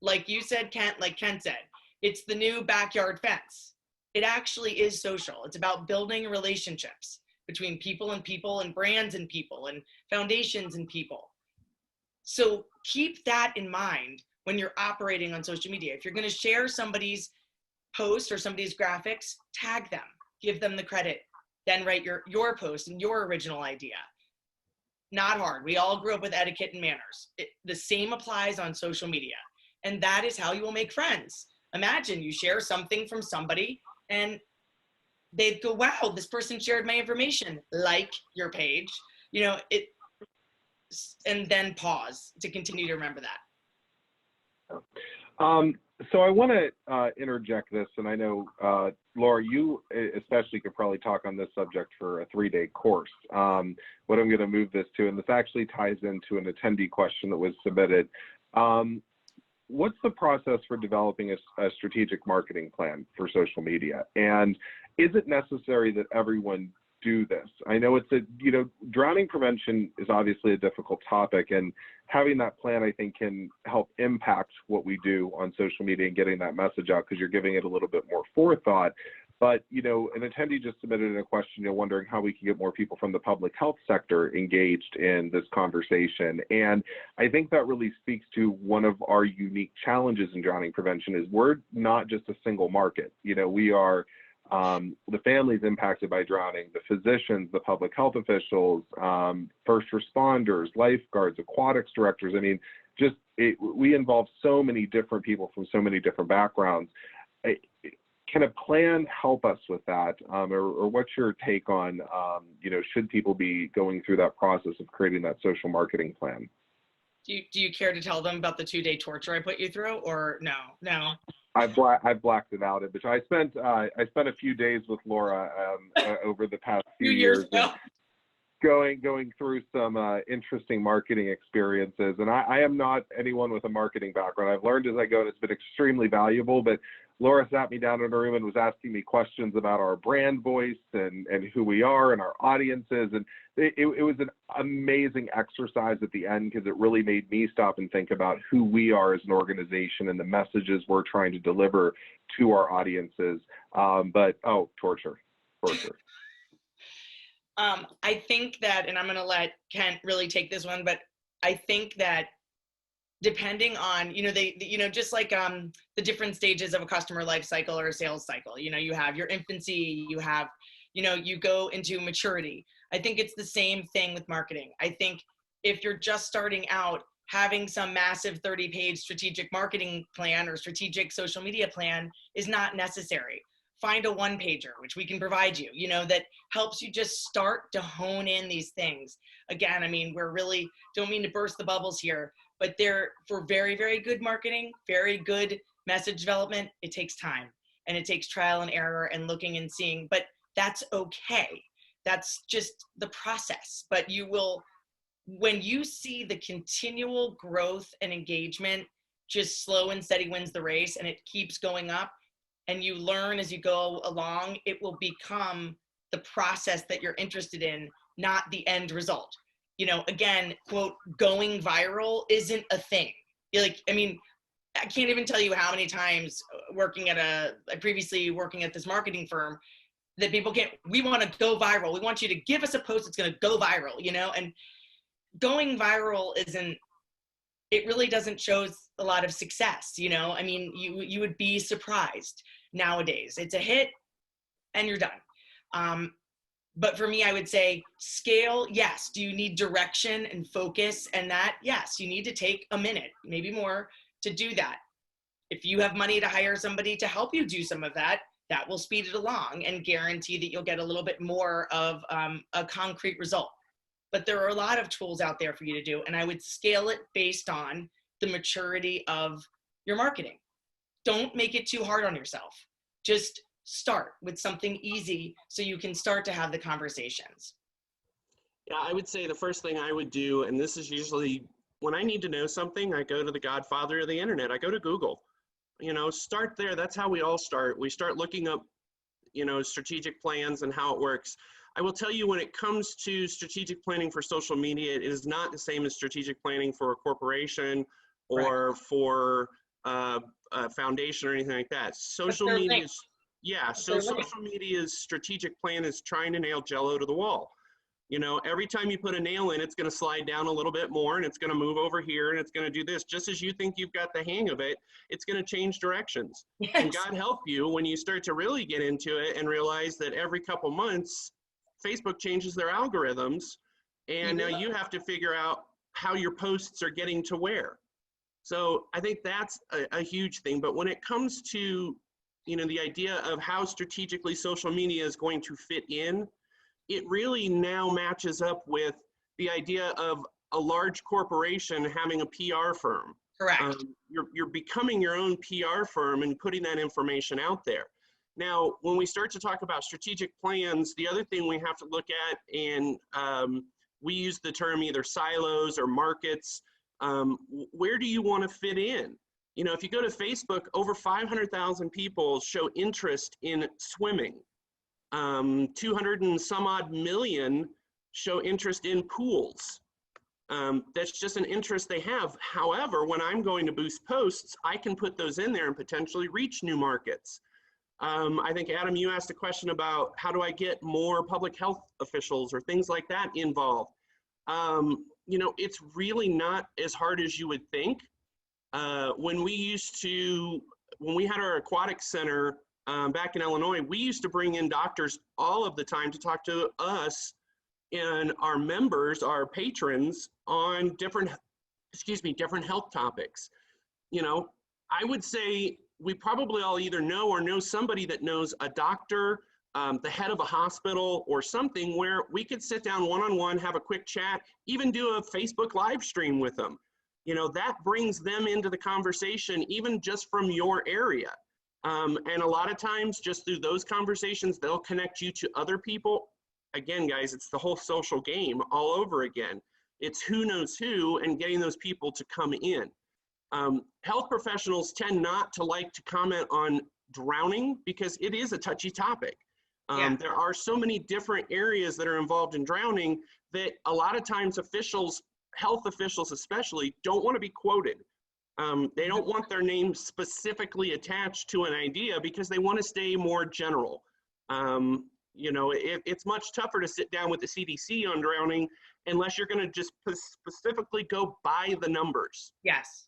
Like you said, Kent, like Ken said, it's the new backyard fence. It actually is social. It's about building relationships between people and brands and people and foundations and people. So keep that in mind when you're operating on social media. If you're going to share somebody's post or somebody's graphics, tag them, give them the credit, then write your post and your original idea. Not hard. We all grew up with etiquette and manners. The same applies on social media. And that is how you will make friends. Imagine you share something from somebody and they'd go, wow, this person shared my information, like your page, you know, and then pause to continue to remember that. So I want to interject this, and I know, Laura, you especially could probably talk on this subject for a 3-day course. What I'm going to move this to, and this actually ties into an attendee question that was submitted. What's the process for developing a strategic marketing plan for social media? And is it necessary that everyone do this? I know drowning prevention is obviously a difficult topic, and having that plan, I think, can help impact what we do on social media and getting that message out, because you're giving it a little bit more forethought. But, you know, an attendee just submitted a question, wondering how we can get more people from the public health sector engaged in this conversation. And I think that really speaks to one of our unique challenges in drowning prevention is we're not just a single market. You know, we are the families impacted by drowning, the physicians, the public health officials, first responders, lifeguards, aquatics directors. I mean, we involve so many different people from so many different backgrounds. Can a plan help us with that? Or what's your take on, should people be going through that process of creating that social marketing plan? Do you care to tell them about the 2-day torture I put you through, or no? I've blacked it out, but I spent a few days with Laura over the past few years going through some interesting marketing experiences. And I am not anyone with a marketing background. I've learned as I go, and it's been extremely valuable. But Laura sat me down in a room and was asking me questions about our brand voice and who we are and our audiences. And it was an amazing exercise at the end, because it really made me stop and think about who we are as an organization and the messages we're trying to deliver to our audiences. Torture. I think that, and I'm going to let Kent really take this one, but I think that depending on, just like the different stages of a customer life cycle or a sales cycle, you have your infancy, you have, you go into maturity. I think it's the same thing with marketing. I think if you're just starting out, having some massive 30-page strategic marketing plan or strategic social media plan is not necessary. Find a one-pager, which we can provide you, that helps you just start to hone in these things. Again, I mean, we're really, don't mean to burst the bubbles here, but for very, very good marketing, very good message development, it takes time and it takes trial and error and looking and seeing, but that's okay. That's just the process. But you will, when you see the continual growth and engagement, just slow and steady wins the race, and it keeps going up, and you learn as you go along, it will become the process that you're interested in, not the end result. Again, quote, going viral isn't a thing. I can't even tell you how many times previously working at this marketing firm, that people we want to go viral. We want you to give us a post that's going to go viral, and going viral it really doesn't show a lot of success. You would be surprised nowadays. It's a hit and you're done. But for me, I would say scale, yes. Do you need direction and focus and that? Yes, you need to take a minute, maybe more, to do that. If you have money to hire somebody to help you do some of that, That will speed it along and guarantee that you'll get a little bit more of a concrete result. But there are a lot of tools out there for you to do, and I would scale it based on the maturity of your marketing. Don't make it too hard on yourself. Just start with something easy so you can start to have the conversations. Yeah, I would say the first thing I would do, and this is usually when I need to know something, I go to the godfather of the internet. I go to Google. Start there. That's how we all start. We start looking up, strategic plans and how it works. I will tell you, when it comes to strategic planning for social media, it is not the same as strategic planning for a corporation or Right. for a foundation or anything like that. Social media is, social media's strategic plan is trying to nail Jello to the wall. Every time you put a nail in, it's going to slide down a little bit more, and it's going to move over here, and it's going to do this. Just as you think you've got the hang of it, it's going to change directions. Yes. And God help you when you start to really get into it and realize that every couple months, Facebook changes their algorithms, and now you have to figure out how your posts are getting to where. So I think that's a huge thing. But when it comes to, the idea of how strategically social media is going to fit in, it really now matches up with the idea of a large corporation having a PR firm. Correct. You're becoming your own PR firm and putting that information out there. Now, when we start to talk about strategic plans, the other thing we have to look at, and we use the term either silos or markets, where do you want to fit in? If you go to Facebook, over 500,000 people show interest in swimming. 200 and some odd million show interest in pools. That's just an interest they have. However, when I'm going to boost posts, I can put those in there and potentially reach new markets. I think, Adam, you asked a question about how do I get more public health officials or things like that involved. It's really not as hard as you would think. When we had our aquatic center back in Illinois, we used to bring in doctors all of the time to talk to us and our members, our patrons, on different health topics. I would say we probably all either know or know somebody that knows a doctor, the head of a hospital or something, where we could sit down one-on-one, have a quick chat, even do a Facebook live stream with them. That brings them into the conversation, even just from your area. And a lot of times, just through those conversations, they'll connect you to other people. Again, guys, it's the whole social game all over again. It's who knows who and getting those people to come in. Health professionals tend not to like to comment on drowning because it is a touchy topic. There are so many different areas that are involved in drowning that a lot of times health officials especially, don't want to be quoted. They don't want their name specifically attached to an idea because they want to stay more general. It's much tougher to sit down with the CDC on drowning unless you're going to just specifically go by the numbers. Yes.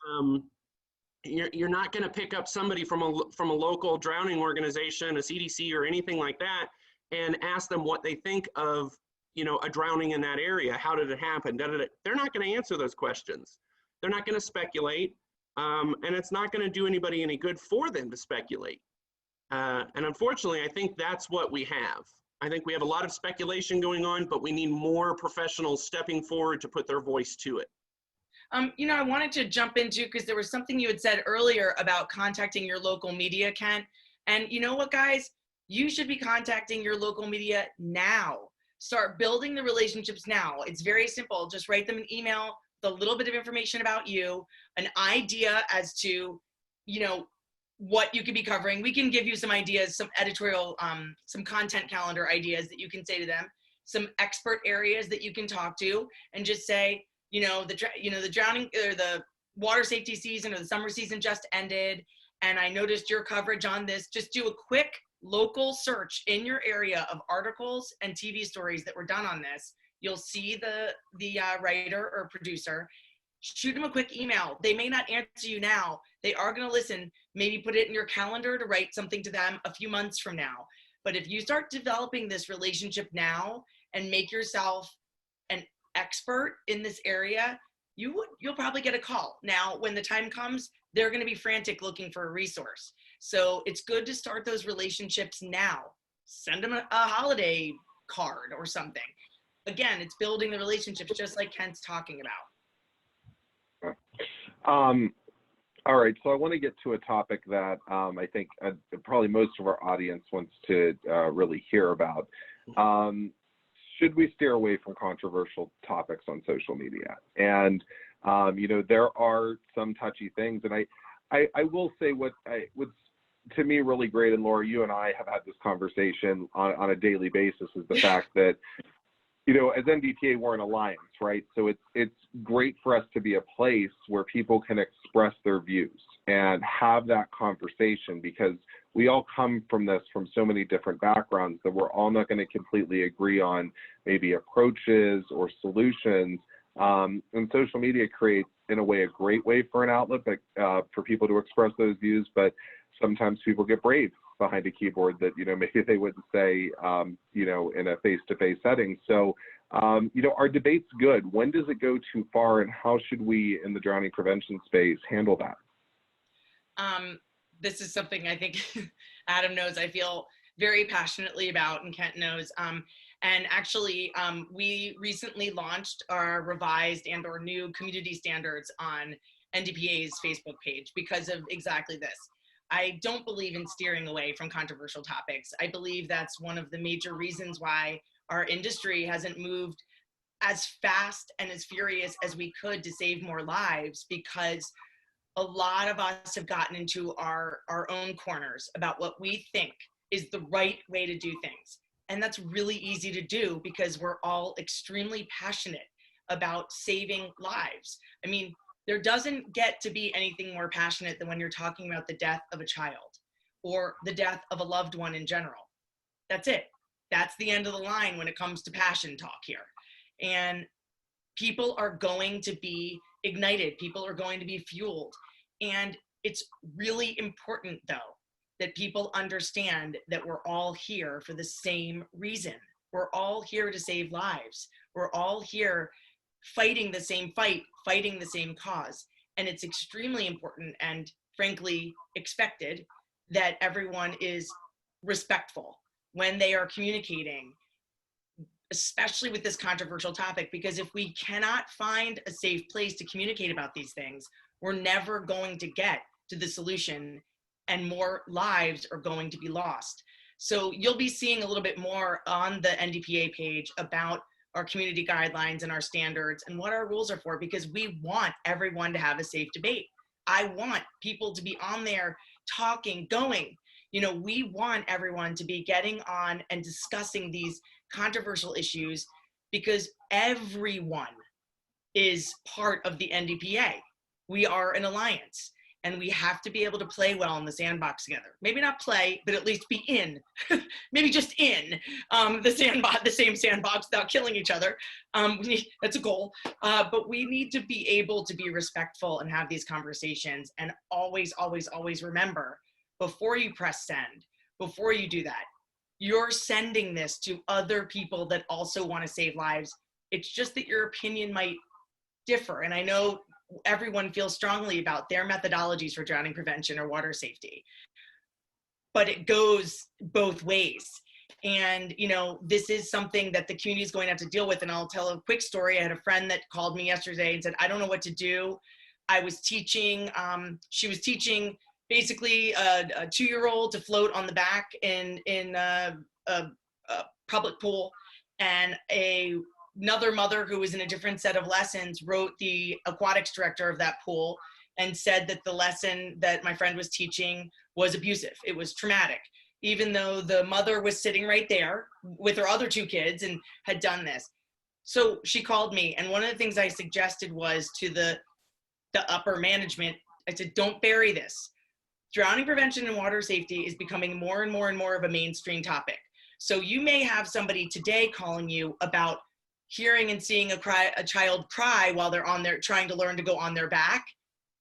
You're not going to pick up somebody from a local drowning organization, a CDC or anything like that, and ask them what they think of, a drowning in that area. How did it happen? They're not going to answer those questions. They're not going to speculate. And it's not going to do anybody any good for them to speculate. And unfortunately, I think that's what we have. I think we have a lot of speculation going on, but we need more professionals stepping forward to put their voice to it. I wanted to jump into, because there was something you had said earlier about contacting your local media, Kent. And you know what, guys? You should be contacting your local media now. Start building the relationships now. It's very simple. Just write them an email, a little bit of information about you, an idea as to, what you could be covering. We can give you some ideas, some editorial, some content calendar ideas that you can say to them, some expert areas that you can talk to, and just say, the drowning or the water safety season or the summer season just ended, and I noticed your coverage on this. Just do a quick local search in your area of articles and TV stories that were done on this. You'll see the writer or producer. Shoot them a quick email. They may not answer you now. They are going to listen. Maybe put it in your calendar to write something to them a few months from now. But if you start developing this relationship now and make yourself an expert in this area, you'll probably get a call. Now, when the time comes, they're going to be frantic looking for a resource. So it's good to start those relationships now. Send them a holiday card or something. Again, it's building the relationships, just like Kent's talking about. All right, so I want to get to a topic that I think probably most of our audience wants to really hear about. Should we steer away from controversial topics on social media? And, you know, there are some touchy things, and I will say what's to me really great, and Laura, you and I have had this conversation on a daily basis, is the fact that, you know, as NDTA, we're an alliance, right? So it's great for us to be a place where people can express their views and have that conversation, because we all come from so many different backgrounds that we're all not going to completely agree on maybe approaches or solutions. And social media creates, in a way, a great way for an outlet, but for people to express those views. But sometimes people get brave behind a keyboard that, you know, maybe they wouldn't say, you know, in a face-to-face setting. So, you know, are debates good? When does it go too far, and how should we in the drowning prevention space handle that? This is something I think Adam knows I feel very passionately about, and Kent knows. And actually, we recently launched our revised and or new community standards on NDPA's Facebook page because of exactly this. I don't believe in steering away from controversial topics. I believe that's one of the major reasons why our industry hasn't moved as fast and as furious as we could to save more lives, because a lot of us have gotten into our own corners about what we think is the right way to do things. And that's really easy to do because we're all extremely passionate about saving lives. I mean, there doesn't get to be anything more passionate than when you're talking about the death of a child or the death of a loved one in general. That's it. That's the end of the line when it comes to passion talk here. And people are going to be ignited. People are going to be fueled. And it's really important, though, that people understand that we're all here for the same reason. We're all here to save lives. We're all here fighting the same fight, fighting the same cause. And it's extremely important and frankly expected that everyone is respectful when they are communicating, especially with this controversial topic, because if we cannot find a safe place to communicate about these things, we're never going to get to the solution, and more lives are going to be lost. So you'll be seeing a little bit more on the NDPA page about our community guidelines and our standards and what our rules are for, because we want everyone to have a safe debate. I want people to be on there talking, going. You know, we want everyone to be getting on and discussing these controversial issues, because everyone is part of the NDPA. We are an alliance, and we have to be able to play well in the sandbox together. Maybe not play, but at least be in, maybe just in the same sandbox without killing each other. That's a goal. But we need to be able to be respectful and have these conversations, and always, always, always remember, before you press send, before you do that, you're sending this to other people that also want to save lives. It's just that your opinion might differ. And I know everyone feels strongly about their methodologies for drowning prevention or water safety, but it goes both ways. And, you know, this is something that the community is going to have to deal with. And I'll tell a quick story. I had a friend that called me yesterday and said, I don't know what to do. I was teaching, she was teaching basically a 2-year-old to float on the back in a public pool, and another mother who was in a different set of lessons wrote the aquatics director of that pool and said that the lesson that my friend was teaching was abusive. It was traumatic, even though the mother was sitting right there with her other 2 kids and had done this. So she called me, and one of the things I suggested was to the upper management, I said, don't bury this. Drowning prevention and water safety is becoming more and more and more of a mainstream topic. So you may have somebody today calling you about hearing and seeing a child cry while they're on their, trying to learn to go on their back.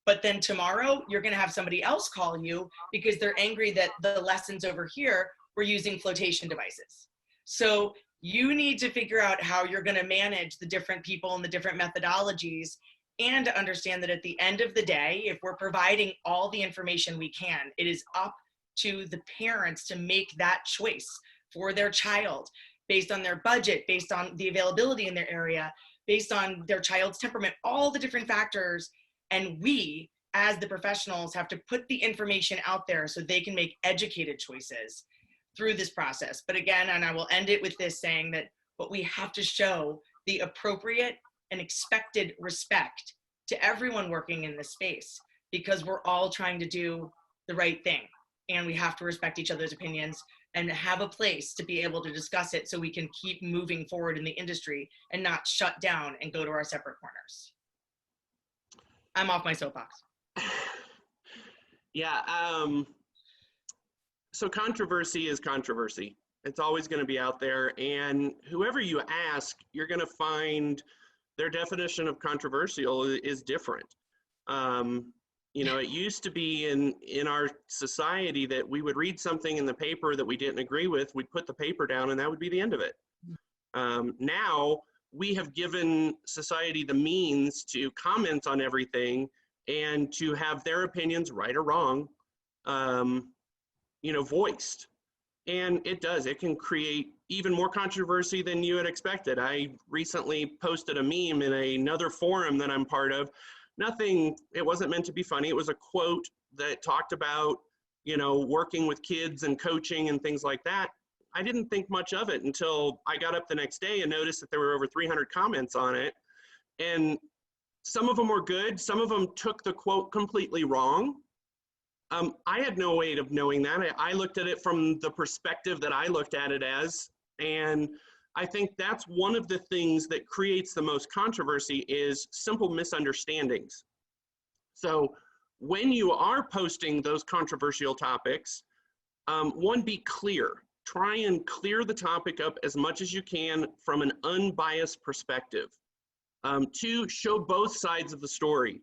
But then tomorrow you're gonna have somebody else call you because they're angry that the lessons over here were using flotation devices. So you need to figure out how you're gonna manage the different people and the different methodologies, and to understand that at the end of the day, if we're providing all the information we can, it is up to the parents to make that choice for their child based on their budget, based on the availability in their area, based on their child's temperament, all the different factors. And we, as the professionals, have to put the information out there so they can make educated choices through this process. But again, and I will end it with this saying that, but we have to show the appropriate and expected respect to everyone working in this space, because we're all trying to do the right thing. And we have to respect each other's opinions and have a place to be able to discuss it so we can keep moving forward in the industry and not shut down and go to our separate corners. I'm off my soapbox. Yeah, so controversy is controversy. It's always going to be out there, and whoever you ask, you're going to find their definition of controversial is different. You know, it used to be in our society that we would read something in the paper that we didn't agree with, we'd put the paper down, and that would be the end of it. Now, we have given society the means to comment on everything and to have their opinions, right or wrong, you know, voiced. And it can create even more controversy than you had expected. I recently posted a meme in another forum that I'm part of. It wasn't meant to be funny. It was a quote that talked about, you know, working with kids and coaching and things like that. I didn't think much of it until I got up the next day and noticed that there were over 300 comments on it. And some of them were good. Some of them took the quote completely wrong. I had no way of knowing that. I looked at it from the perspective that I looked at it as. And I think that's one of the things that creates the most controversy is simple misunderstandings. So when you are posting those controversial topics, one, be clear. Try and clear the topic up as much as you can from an unbiased perspective. Two, show both sides of the story.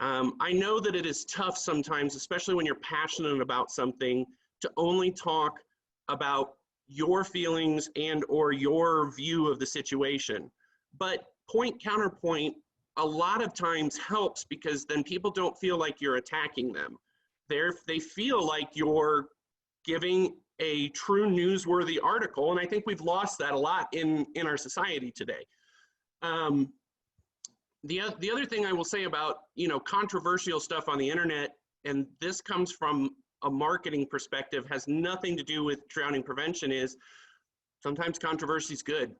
I know that it is tough sometimes, especially when you're passionate about something, to only talk about your feelings and or your view of the situation. But point counterpoint a lot of times helps, because then people don't feel like you're attacking them. They feel like you're giving a true newsworthy article, and I think we've lost that a lot in our society today. The other thing I will say about, you know, controversial stuff on the internet, and this comes from a marketing perspective, has nothing to do with drowning prevention, is sometimes controversy is good.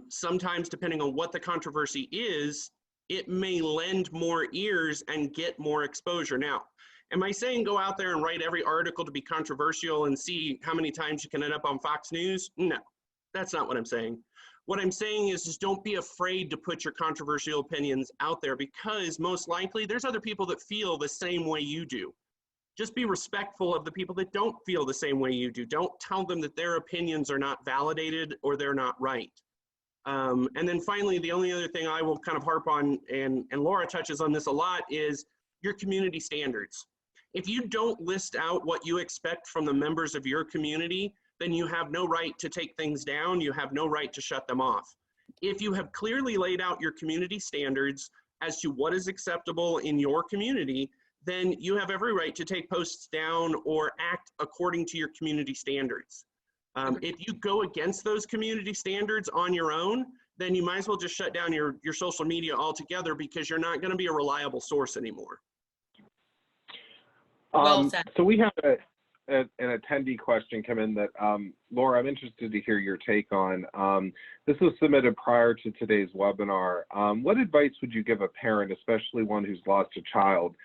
Sometimes, depending on what the controversy is, it may lend more ears and get more exposure. Now, am I saying go out there and write every article to be controversial and see how many times you can end up on Fox News? No, that's not what I'm saying. What I'm saying is just don't be afraid to put your controversial opinions out there, because most likely there's other people that feel the same way you do. Just be respectful of the people that don't feel the same way you do. Don't tell them that their opinions are not validated or they're not right. And then finally, the only other thing I will kind of harp on, and Laura touches on this a lot, is your community standards. If you don't list out what you expect from the members of your community, then you have no right to take things down. You have no right to shut them off. If you have clearly laid out your community standards as to what is acceptable in your community, then you have every right to take posts down or act according to your community standards. If you go against those community standards on your own, then you might as well just shut down your social media altogether, because you're not going to be a reliable source anymore. Well said. So we have an attendee question come in that, Laura, I'm interested to hear your take on. This was submitted prior to today's webinar. What advice would you give a parent, especially one who's lost a child,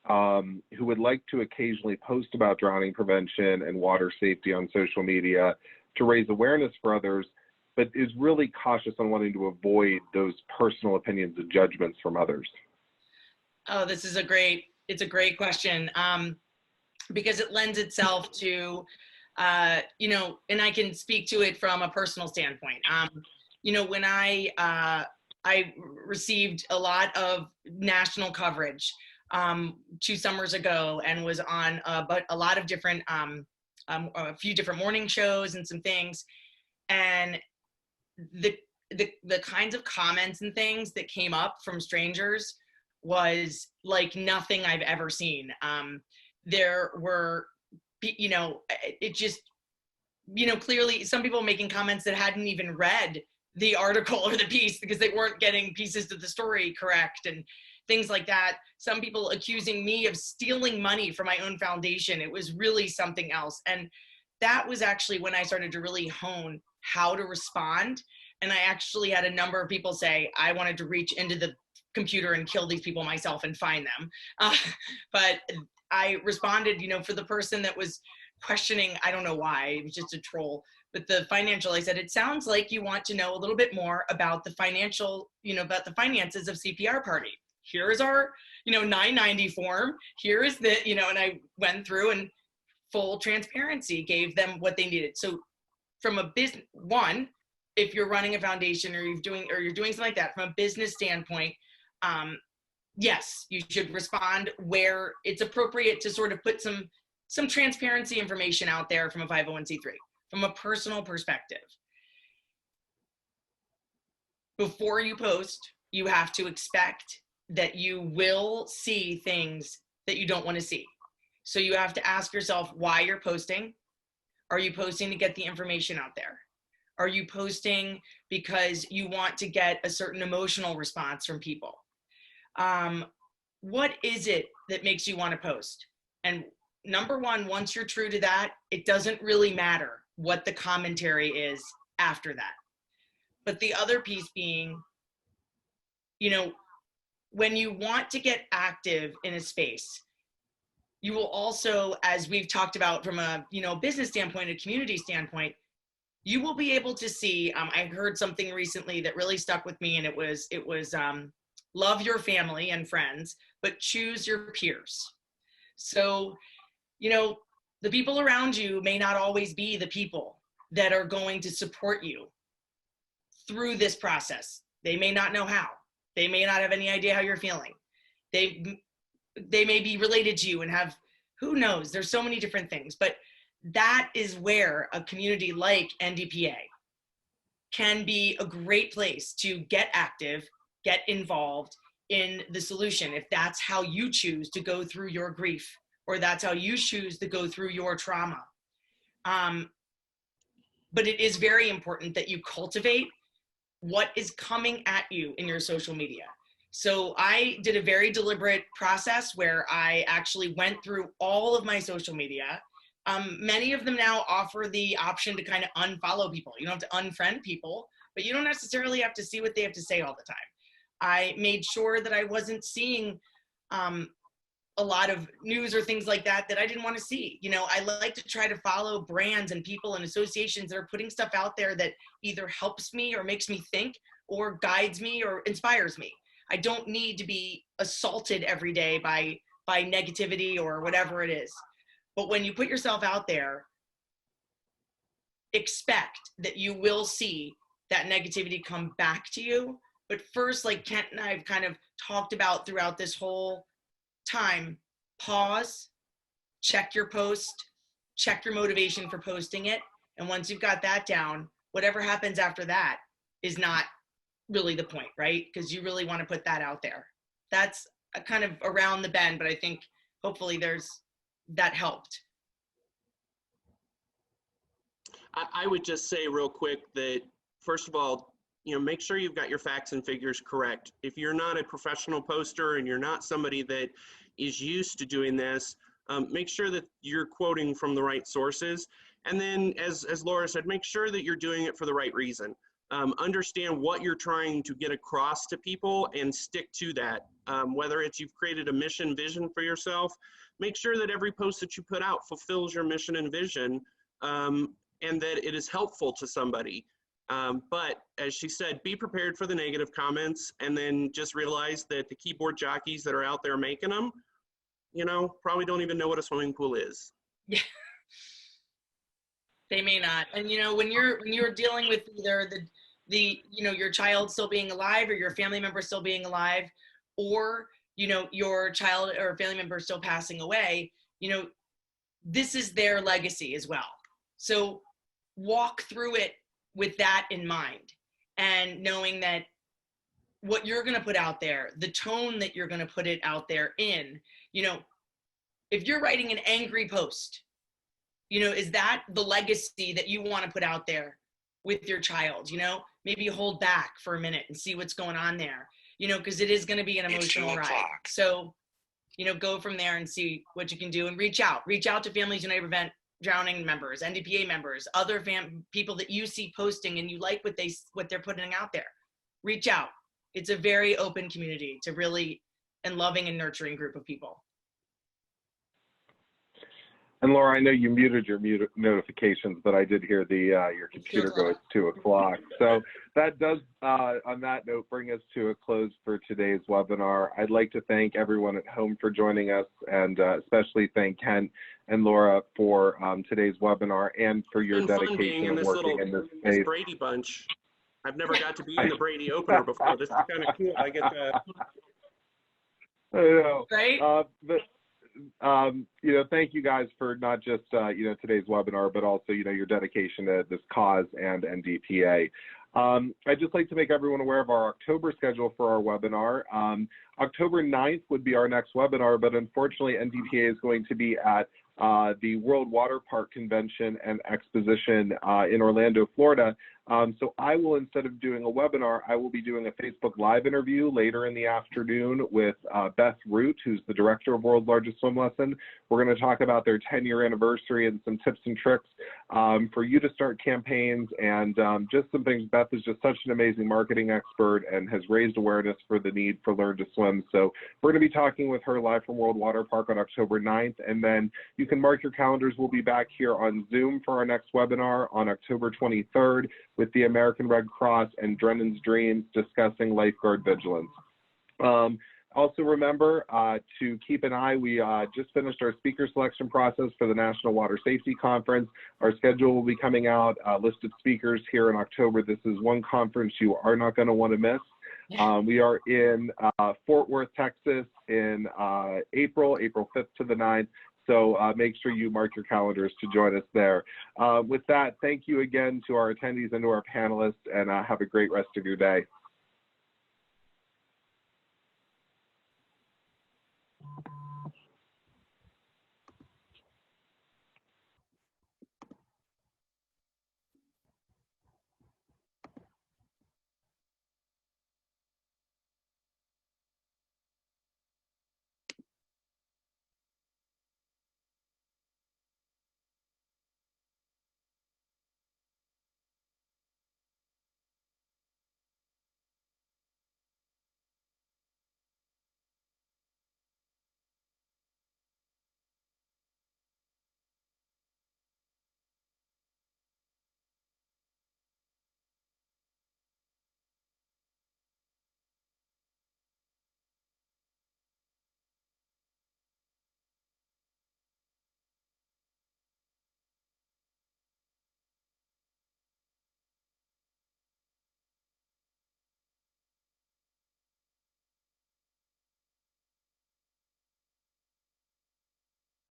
who would like to occasionally post about drowning prevention and water safety on social media to raise awareness for others, but is really cautious on wanting to avoid those personal opinions and judgments from others? Oh, it's a great question, because it lends itself to, you know, and I can speak to it from a personal standpoint. You know, when I received a lot of national coverage 2 summers ago, and was on a lot of different, a few different morning shows and some things, and the kinds of comments and things that came up from strangers was like nothing I've ever seen. There were you know, it just, you know, clearly some people making comments that hadn't even read the article or the piece because they weren't getting pieces of the story correct and things like that. Some people accusing me of stealing money from my own foundation. It was really something else. And that was actually when I started to really hone how to respond. And I actually had a number of people say, I wanted to reach into the computer and kill these people myself and find them. But I responded, you know, for the person that was questioning, I don't know why, it was just a troll, but the financial, I said, it sounds like you want to know a little bit more about the financial, you know, about the finances of CPR Party. Here is our, you know, 990 form. Here is the, you know, and I went through and full transparency gave them what they needed. So from a business, one, if you're running a foundation or you're doing something like that, from a business standpoint, yes, you should respond where it's appropriate to sort of put some transparency information out there from a 501c3. From a personal perspective, before you post, you have to expect that you will see things that you don't want to see. So you have to ask yourself why you're posting. Are you posting to get the information out there? Are you posting because you want to get a certain emotional response from people? What is it that makes you want to post? And number one, once you're true to that, it doesn't really matter what the commentary is after that. But the other piece being, you know, when you want to get active in a space, you will also, as we've talked about from a, you know, business standpoint, a community standpoint, you will be able to see, I heard something recently that really stuck with me, and it was love your family and friends, but choose your peers. So, you know, the people around you may not always be the people that are going to support you through this process. They may not know how. They may not have any idea how you're feeling. They may be related to you and have, who knows, there's so many different things. But that is where a community like NDPA can be a great place to get active, get involved in the solution, if that's how you choose to go through your grief, or that's how you choose to go through your trauma. But it is very important that you cultivate what is coming at you in your social media. So I did a very deliberate process where I actually went through all of my social media. Many of them now offer the option to kind of unfollow people. You don't have to unfriend people, but you don't necessarily have to see what they have to say all the time. I made sure that I wasn't seeing a lot of news or things like that I didn't want to see. You know, I like to try to follow brands and people and associations that are putting stuff out there that either helps me or makes me think or guides me or inspires me. I don't need to be assaulted every day by negativity or whatever it is. But when you put yourself out there, expect that you will see that negativity come back to you. But first, like Kent and I have kind of talked about throughout this whole time, pause, check your post, check your motivation for posting it. And once you've got that down, whatever happens after that is not really the point, right? Because you really want to put that out there. That's a kind of around the bend, but I think hopefully that helped. I would just say real quick that, first of all, you know, make sure you've got your facts and figures correct. If you're not a professional poster and you're not somebody that is used to doing this, make sure that you're quoting from the right sources. And then, as Laura said, make sure that you're doing it for the right reason. Understand what you're trying to get across to people and stick to that. Whether it's you've created a mission vision for yourself, make sure that every post that you put out fulfills your mission and vision, and that it is helpful to somebody. But as she said, be prepared for the negative comments, and then just realize that the keyboard jockeys that are out there making them, you know, probably don't even know what a swimming pool is. Yeah. They may not. And, you know, when you're dealing with either the you know, your child still being alive or your family member still being alive, or, you know, your child or family member still passing away, you know, this is their legacy as well. So walk through it with that in mind, and knowing that what you're going to put out there, the tone that you're going to put it out there in, you know, if you're writing an angry post, Is that the legacy that you want to put out there with your child? Maybe hold back for a minute and see what's going on there, because it is going to be an emotional ride. So, go from there and see what you can do, and reach out to Families United Prevent Drowning members, NDPA members, other people that you see posting and you like what they're putting out there. Reach out. It's a very open community. It's a really and loving and nurturing group of people. And Laura, I know you muted your notifications, but I did hear your computer go at 2 o'clock. So that does, on that note, bring us to a close for today's webinar. I'd like to thank everyone at home for joining us, and especially thank Kent and Laura for today's webinar and for your dedication and working in this space. This Brady bunch. I've never got to be in the Brady opener before. This is kind of cool. I get to. I know. Right? Thank you guys for not just, today's webinar, but also, your dedication to this cause and NDPA. I'd just like to make everyone aware of our October schedule for our webinar. October 9th would be our next webinar, but unfortunately, NDPA is going to be at the World Water Park Convention and Exposition in Orlando, Florida. So I will, instead of doing a webinar, I will be doing a Facebook Live interview later in the afternoon with Beth Root, who's the director of World's Largest Swim Lesson. We're going to talk about their 10-year anniversary and some tips and tricks for you to start campaigns, and just some things. Beth is just such an amazing marketing expert and has raised awareness for the need for Learn to Swim. So we're going to be talking with her live from World Water Park on October 9th, and then you can mark your calendars. We'll be back here on Zoom for our next webinar on October 23rd with the American Red Cross and Drennan's Dreams discussing lifeguard vigilance. Also remember to keep an eye. We just finished our speaker selection process for the National Water Safety Conference. Our schedule will be coming out, listed speakers here in October. This is one conference you are not going to want to miss. We are in Fort Worth, Texas in April 5th to the 9th. So make sure you mark your calendars to join us there. With that, thank you again to our attendees and to our panelists, and have a great rest of your day.